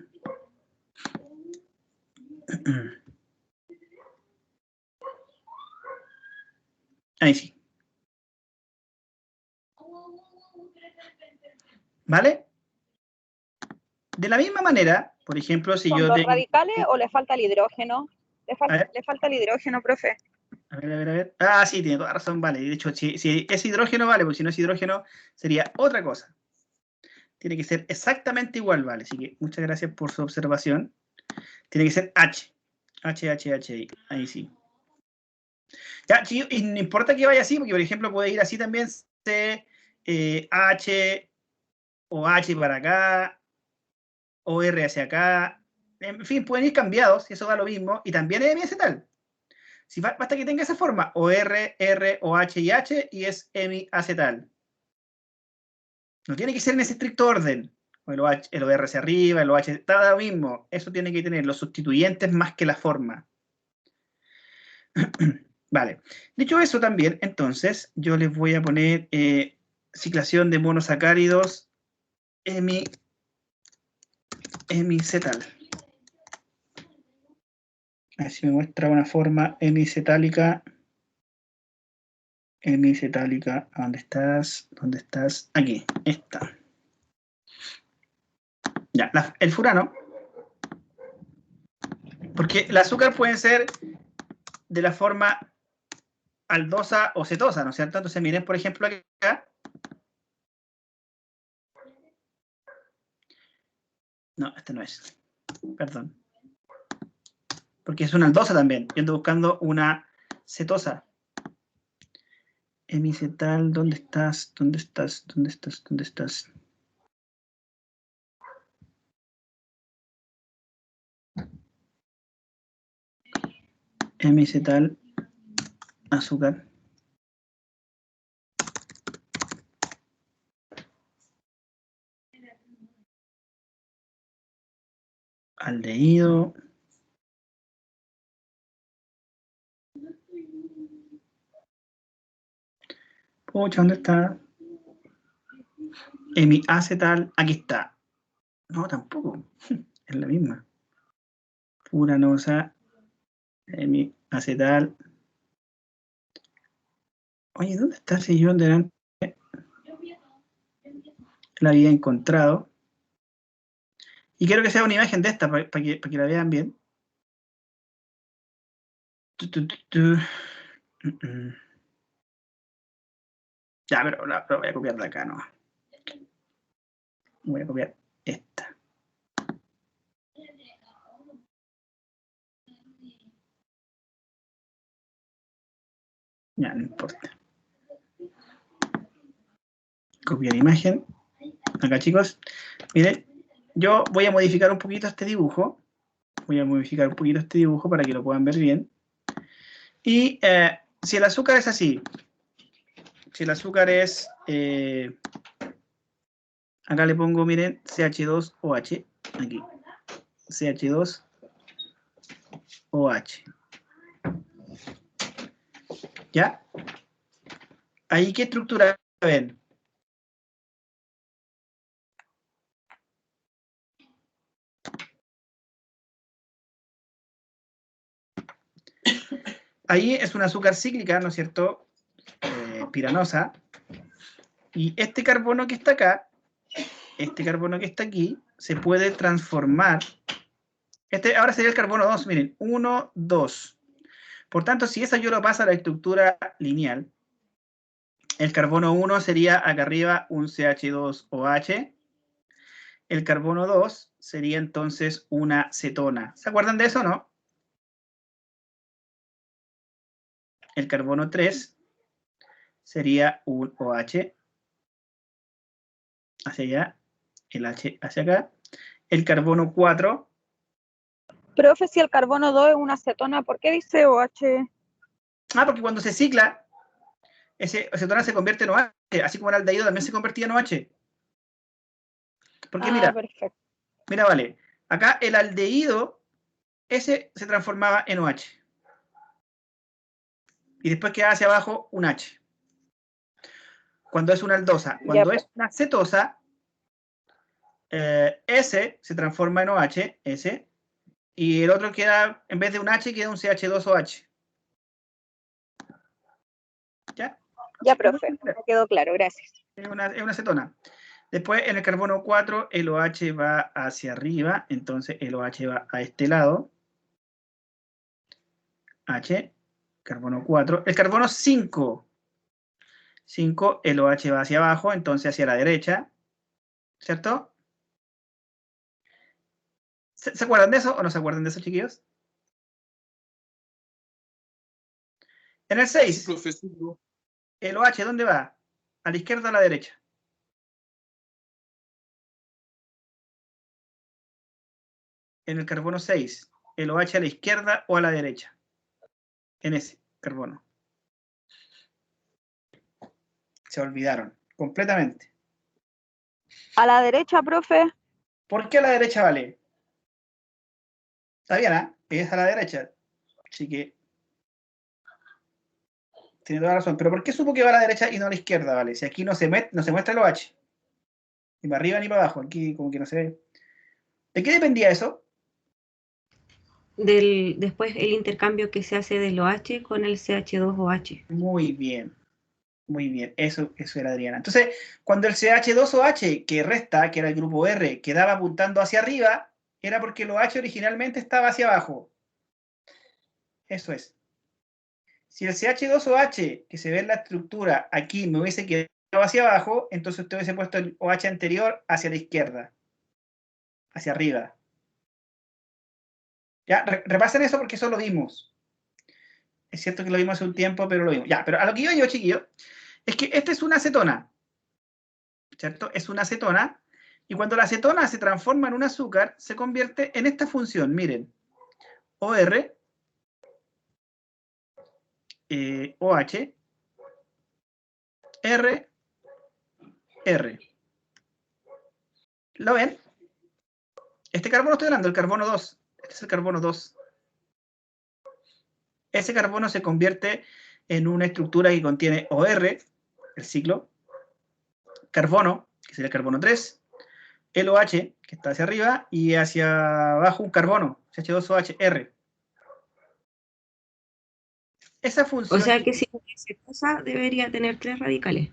Ahí sí. ¿Vale? De la misma manera, por ejemplo, si ¿Son yo dos tengo... radicales o le falta el hidrógeno? Le falta el hidrógeno, profe. A ver. Ah, sí, tiene toda razón, vale. De hecho, si es hidrógeno, vale, porque si no es hidrógeno, sería otra cosa. Tiene que ser exactamente igual, vale. Así que muchas gracias por su observación. Tiene que ser H. H, ahí sí. Ya, chiquillos, y no importa que vaya así, porque por ejemplo puede ir así también, C, H, o H para acá, o R hacia acá. En fin, pueden ir cambiados, y eso da lo mismo, y también es hemiacetal. Si basta que tenga esa forma, o R, R, o H, y es hemiacetal. No tiene que ser en ese estricto orden. O el OR hacia arriba, el OH, está lo mismo. Eso tiene que tener los sustituyentes más que la forma. Vale. Dicho eso también, entonces, yo les voy a poner ciclación de monosacáridos hemicetal. Así me muestra una forma hemicetálica. Hemicetálica. ¿Dónde estás? ¿Dónde estás? Aquí. Esta. Ya, el furano. Porque el azúcar puede ser de la forma aldosa o cetosa, ¿no es cierto? Entonces miren, por ejemplo, acá. No, este no es. Perdón. Porque es una aldosa también. Yo ando buscando una cetosa. Hemicetal, ¿dónde estás? ¿Dónde estás? ¿Dónde estás? ¿Dónde estás? Hemicetal, azúcar. Aldehído. Pucha, ¿dónde está? Hemiacetal, aquí está. No, tampoco. Es la misma. Furanosa, hemiacetal. Oye, ¿dónde está ese yo delante? La había encontrado. Y quiero que sea una imagen de esta para que la vean bien. Ya, pero la voy a copiar de acá, ¿no? Voy a copiar esta. Ya, no importa. Copiar imagen. Acá, chicos. Miren, yo voy a modificar un poquito este dibujo. Voy a modificar un poquito este dibujo para que lo puedan ver bien. Y si el azúcar es así, si el azúcar es, acá le pongo, miren, CH2OH, aquí, CH2OH. ¿Ya? Ahí, ¿qué estructura ven? Ahí es una azúcar cíclica, ¿no es cierto? Piranosa. Y este carbono que está acá, este carbono que está aquí, se puede transformar. Este ahora sería el carbono 2, miren, 1, 2. Por tanto, si esa yo lo paso a la estructura lineal, el carbono 1 sería acá arriba un CH2OH. El carbono 2 sería entonces una cetona. ¿Se acuerdan de eso o no? El carbono 3 sería un OH hacia allá, el H hacia acá. El carbono 4. Profe, si el carbono 2 es una acetona, ¿por qué dice OH? Ah, porque cuando se cicla, ese acetona se convierte en OH, así como el aldehído también se convertía en OH. Porque mira, perfecto. Mira, vale, acá el aldehído, ese se transformaba en OH. Y después queda hacia abajo un H. Cuando es una aldosa. Cuando es una cetosa, S se transforma en OH, S, y el otro queda, en vez de un H, queda un CH2OH. ¿Ya? Ya, profe, me quedó claro, gracias. Es una cetona. Después, en el carbono 4, el OH va hacia arriba, entonces el OH va a este lado. H, carbono 4. El carbono 5. 5, el OH va hacia abajo, entonces hacia la derecha. ¿Cierto? ¿Se acuerdan de eso o no se acuerdan de eso, chiquillos? En el Sí, 6, profe, sí, bro. el OH, ¿dónde va? ¿A la izquierda o a la derecha? En el carbono 6, el OH a la izquierda o a la derecha. En ese carbono. Se olvidaron completamente. A la derecha, profe. ¿Por qué a la derecha vale? Está bien, ¿ah? Es a la derecha. Así que tiene toda la razón. Pero ¿por qué supo que va a la derecha y no a la izquierda, vale? Si aquí no se muestra el OH. Ni para arriba ni para abajo. Aquí como que no se ve. ¿De qué dependía eso? Después el intercambio que se hace del OH con el CH2OH. Muy bien. Muy bien. Eso era Adriana. Entonces, cuando el CH2OH que resta, que era el grupo R, quedaba apuntando hacia arriba, era porque el OH originalmente estaba hacia abajo. Eso es. Si el CH2OH, que se ve en la estructura, aquí me hubiese quedado hacia abajo, entonces usted hubiese puesto el OH anterior hacia la izquierda. Hacia arriba. Ya, repasen eso porque eso lo vimos. Es cierto que lo vimos hace un tiempo, pero lo vimos. Ya, pero a lo que iba yo, chiquillo, es que esta es una acetona. ¿Cierto? Es una acetona. Y cuando la acetona se transforma en un azúcar, se convierte en esta función. Miren. OR, OH, R, R. ¿Lo ven? Este carbono estoy hablando, el carbono 2. Este es el carbono 2. Ese carbono se convierte en una estructura que contiene OR, el ciclo, carbono, que sería el carbono 3, el OH, que está hacia arriba, y hacia abajo un carbono, CH2OH, R. Esa función... O sea que si es acetosa debería tener 3 radicales.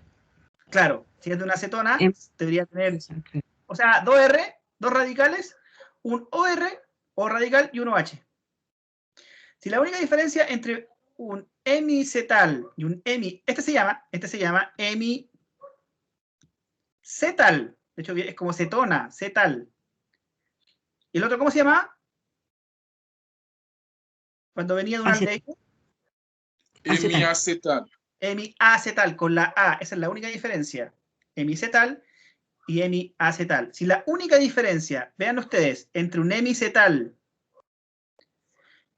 Claro, si es de una acetona, debería tener... Claro. O sea, 2R, 2 radicales, un OR, O radical y un OH. Si la única diferencia entre un hemicetal y un este se llama hemicetal. De hecho, es como cetona, cetal. ¿Y el otro cómo se llama? Cuando venía de un aldehído. Hemiacetal. Hemiacetal, con la A. Esa es la única diferencia. Hemicetal y hemiacetal. Si la única diferencia, vean ustedes, entre un hemicetal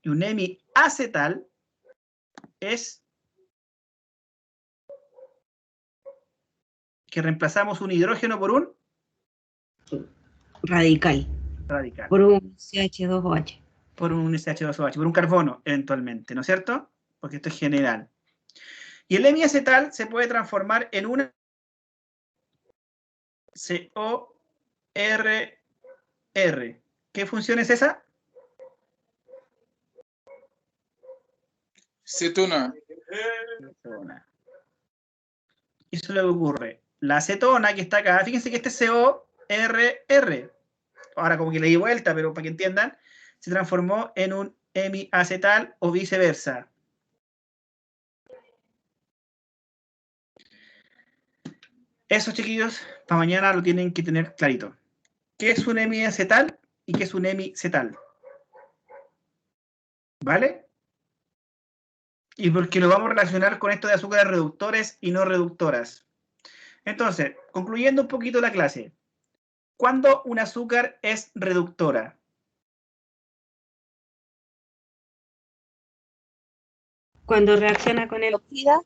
y un hemiacetal es que reemplazamos un hidrógeno por un Radical. Por un CH2OH. Por un CH2OH, por un carbono, eventualmente, ¿no es cierto? Porque esto es general. Y el hemiacetal se puede transformar en una CORR. ¿Qué función es esa? Cetona. Eso es lo que ocurre. La acetona que está acá, fíjense que este es CORR. Ahora como que le di vuelta, pero para que entiendan, se transformó en un hemiacetal o viceversa. Eso, chiquillos, para mañana lo tienen que tener clarito. ¿Qué es un hemiacetal y qué es un hemicetal? ¿Vale? Y porque lo vamos a relacionar con esto de azúcares reductores y no reductoras. Entonces, concluyendo un poquito la clase. ¿Cuándo un azúcar es reductora? Cuando reacciona con el oxida.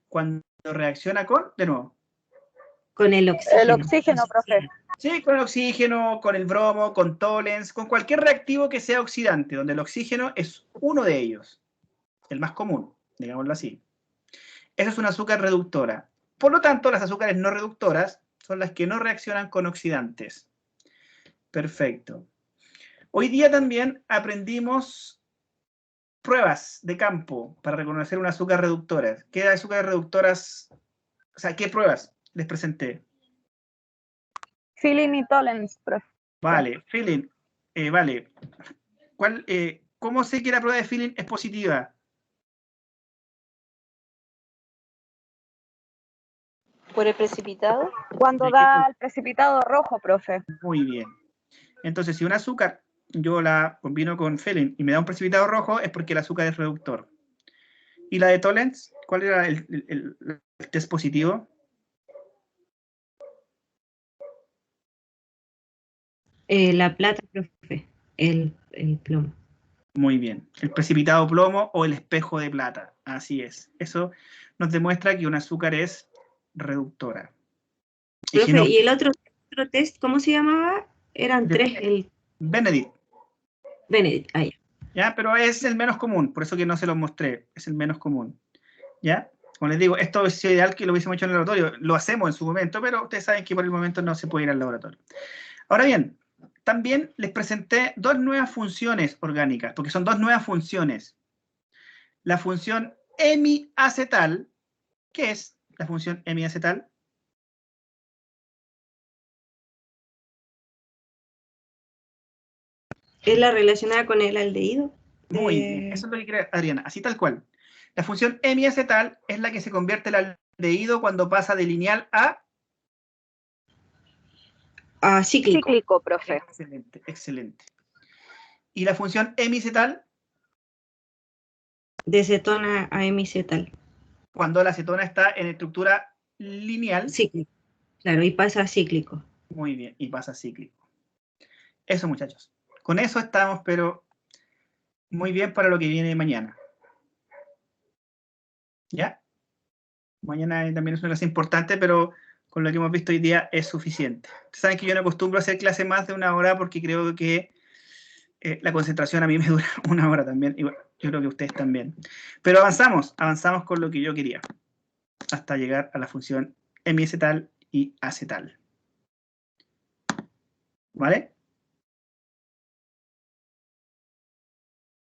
Cuando reacciona con, de nuevo. Con el oxígeno. El oxígeno, profe. Sí, con el oxígeno, con el bromo, con tolens, con cualquier reactivo que sea oxidante, donde el oxígeno es uno de ellos, el más común, digámoslo así. Eso es una azúcar reductora. Por lo tanto, las azúcares no reductoras son las que no reaccionan con oxidantes. Perfecto. Hoy día también aprendimos pruebas de campo para reconocer una azúcar reductora. ¿Qué azúcares reductoras, o sea, qué pruebas les presenté? Feeling y tolerance, profe. Vale, feeling. Vale. ¿Cómo sé que la prueba de feeling es positiva? ¿Por el precipitado? Cuando da el precipitado rojo, profe. Muy bien. Entonces, si un azúcar yo la combino con feeling y me da un precipitado rojo, es porque el azúcar es reductor. ¿Y la de Tollens? ¿Cuál era el test positivo? La plata, profe. El plomo. Muy bien. El precipitado plomo o el espejo de plata. Así es. Eso nos demuestra que un azúcar es reductora. Y Profe, si no, ¿y el otro test, cómo se llamaba? Eran de- 3, el Benedict. Benedict. Ah, ya. ¿Ya? Pero es el menos común, por eso que no se los mostré. Es el menos común. ¿Ya? Como les digo, esto es ideal que lo hubiésemos hecho en el laboratorio. Lo hacemos en su momento, pero ustedes saben que por el momento no se puede ir al laboratorio. Ahora bien, también les presenté dos nuevas funciones orgánicas, porque son dos nuevas funciones. La función hemiacetal, ¿qué es la función hemiacetal? ¿Es la relacionada con el aldehído? Muy bien, eso es lo que quiere Adriana, así tal cual. La función hemiacetal es la que se convierte el aldehído cuando pasa de lineal a... Cíclico. Cíclico, profe. Excelente, excelente. ¿Y la función hemicetal? De cetona a hemicetal. Cuando la acetona está en estructura lineal. Cíclico. Claro, y pasa a cíclico. Muy bien, y pasa cíclico. Eso, muchachos. Con eso estamos, pero muy bien para lo que viene mañana. ¿Ya? Mañana también es una clase importante, pero con lo que hemos visto hoy día es suficiente. Ustedes saben que yo no acostumbro a hacer clase más de 1 hora porque creo que la concentración a mí me dura 1 hora también. Y bueno, yo creo que ustedes también. Pero avanzamos con lo que yo quería. Hasta llegar a la función hemiacetal y acetal. ¿Vale?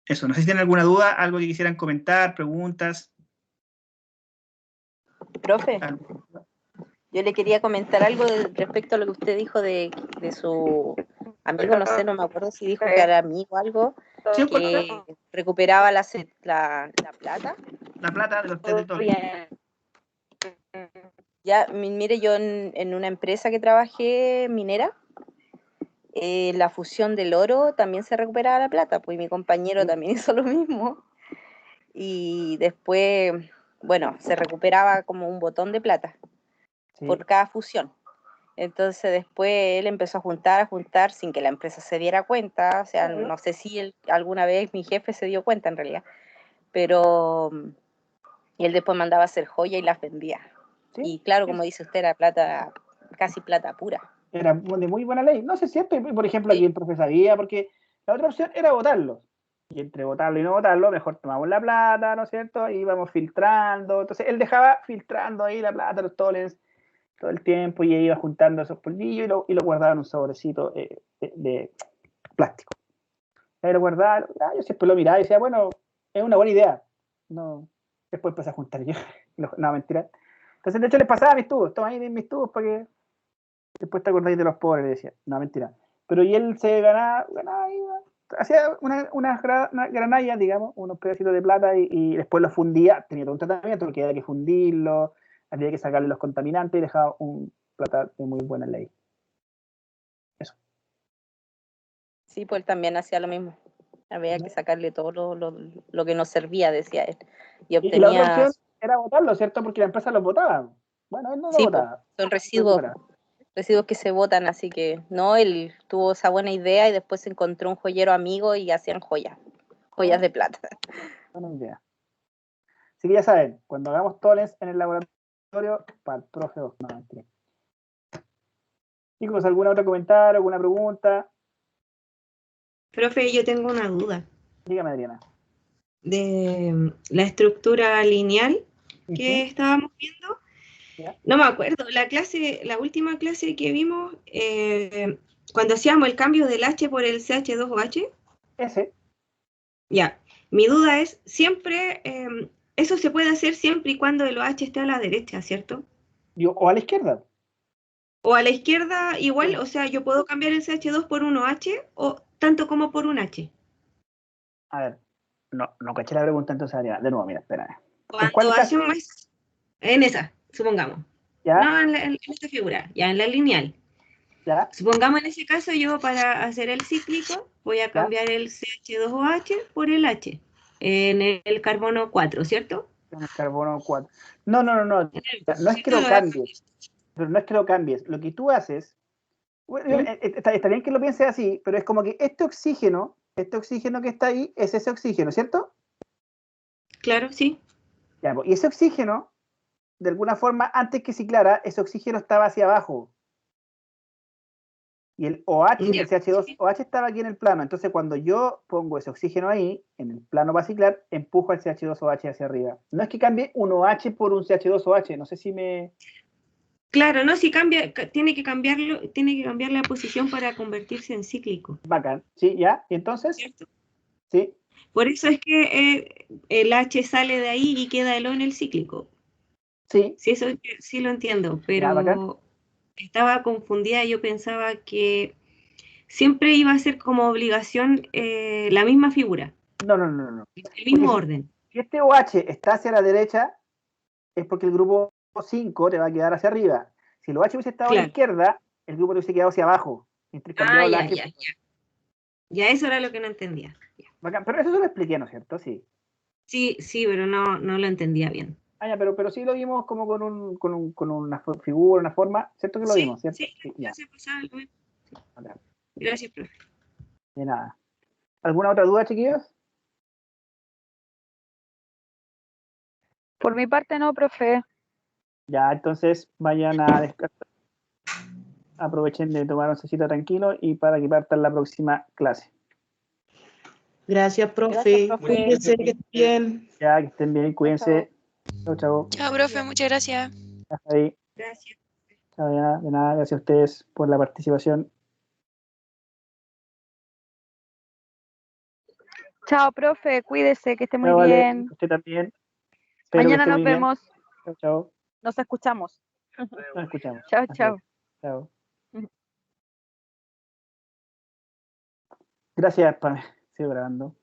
Eso, no sé si tienen alguna duda, algo que quisieran comentar, preguntas. Profe, yo le quería comentar algo respecto a lo que usted dijo de su amigo, no sé, no me acuerdo si dijo que era amigo o algo, Sí, que recuperaba la plata. La plata de los test de Tollens. Ya, mire, yo en una empresa que trabajé minera, la fusión del oro también se recuperaba la plata, pues mi compañero también hizo lo mismo. Y después, bueno, se recuperaba como un botón de plata por cada fusión. Entonces después él empezó a juntar sin que la empresa se diera cuenta. O sea, no sé si alguna vez mi jefe se dio cuenta en realidad, pero y él después mandaba a hacer joya y las vendía. ¿Sí? Y claro, como dice usted, era plata, casi plata pura. Era de muy buena ley. No sé si por ejemplo, aquí el profe sabía, porque la otra opción era votarlos. Y entre votarlo y no votarlo, mejor tomamos la plata, ¿no es cierto? Y íbamos filtrando. Entonces él dejaba filtrando ahí la plata, los Tollens, todo el tiempo, y iba juntando esos polvillos y lo guardaba en un sobrecito de plástico. Ahí lo guardaba, yo siempre lo miraba y decía, bueno, es una buena idea. No, después empecé a juntar yo. No, mentira. Entonces, de hecho, les pasaba mis tubos, toma ahí mis tubos para que después te acordáis de los pobres, le decía. No, mentira. Pero y él se ganaba hacía unas granallas, digamos, unos pedacitos de plata y después los fundía. Tenía todo un tratamiento porque había que fundirlo, había que sacarle los contaminantes y dejaba un plata de muy buena ley. Eso. Sí, pues él también hacía lo mismo. Había que sacarle todo lo que nos servía, decía él. Y obtenía... Y la otra opción era votarlo, ¿cierto? Porque la empresa los votaba. Bueno, él no lo votaba. Son residuos que se botan, así que no, él tuvo esa buena idea y después se encontró un joyero amigo y hacían joyas de plata. Buena idea. Así que ya saben, cuando hagamos Tollens en el laboratorio, para el profe, no, mentira. Chicos, ¿algún otro comentario, alguna pregunta? Profe, yo tengo una duda. Dígame, Adriana. De la estructura lineal que estábamos viendo. No me acuerdo, la última clase que vimos, cuando hacíamos el cambio del H por el CH2OH. Ese. Ya, mi duda es, siempre, eso se puede hacer siempre y cuando el OH esté a la derecha, ¿cierto? O a la izquierda. O a la izquierda igual, o sea, yo puedo cambiar el CH2 por un OH, o tanto como por un H. A ver, no caché la pregunta entonces, Adriana. De nuevo, mira, espérame. Cuando hacemos en esa, supongamos. ¿Ya? No, en esta figura, ya en la lineal. ¿Ya? Supongamos en ese caso yo para hacer el cíclico voy a cambiar el CH2OH por el H. en el carbono 4, ¿cierto? En el carbono 4. No. No es que lo cambies. Pero no es que lo cambies. Lo que tú haces, bueno, está bien que lo pienses así, pero es como que este oxígeno que está ahí es ese oxígeno, ¿cierto? Claro, sí. Ya, pues, y ese oxígeno, de alguna forma, antes que ciclara, ese oxígeno estaba hacia abajo. Y el OH, Ya. el CH2OH estaba aquí en el plano. Entonces, cuando yo pongo ese oxígeno ahí, en el plano para ciclar, empujo el CH2OH hacia arriba. No es que cambie un OH por un CH2OH, no sé si me... Claro, no, si cambia, tiene que cambiar la posición para convertirse en cíclico, Bacán, ¿sí? ¿Ya? ¿Y entonces? ¿cierto? Sí. Por eso es que el H sale de ahí y queda el O en el cíclico. Sí. Sí, eso sí lo entiendo, Ya, bacán. pero estaba confundida. Yo pensaba que siempre iba a ser como obligación la misma figura, No. el mismo Porque orden. si este OH está hacia la derecha, es porque el grupo 5 te va a quedar hacia arriba. Si el OH hubiese estado a la Claro. izquierda, el grupo te hubiese quedado hacia abajo. Intercambiado la H. Ya, eso era lo que no entendía. Ya. Bacán. Pero eso se lo expliqué, ¿no es cierto? Sí. Sí, pero no lo entendía bien. Ah, ya, pero sí lo vimos como con una figura, una forma, ¿cierto que lo vimos, cierto? Sí, Ya. se pasaba lo mismo. Bacán. Gracias, profe. De nada. ¿Alguna otra duda, chiquillos? Por mi parte no, profe. Ya, entonces vayan a descansar. Aprovechen de tomar un cita tranquilo y para que partan la próxima clase. Gracias, profe. Gracias, profe. Cuídense, que estén bien. Ya, que estén bien, cuídense. Chao. Chao, profe, muchas gracias. Hasta ahí. Gracias. Chao, de nada, gracias a ustedes por la participación. Chao, profe, cuídese, que esté muy Chao, vale, bien. usted también. Espero que Mañana esté nos muy bien. vemos. Chao. Nos escuchamos. Nos escuchamos. Chao, Así chao. es. Chao. Gracias, Pame. Sigo grabando.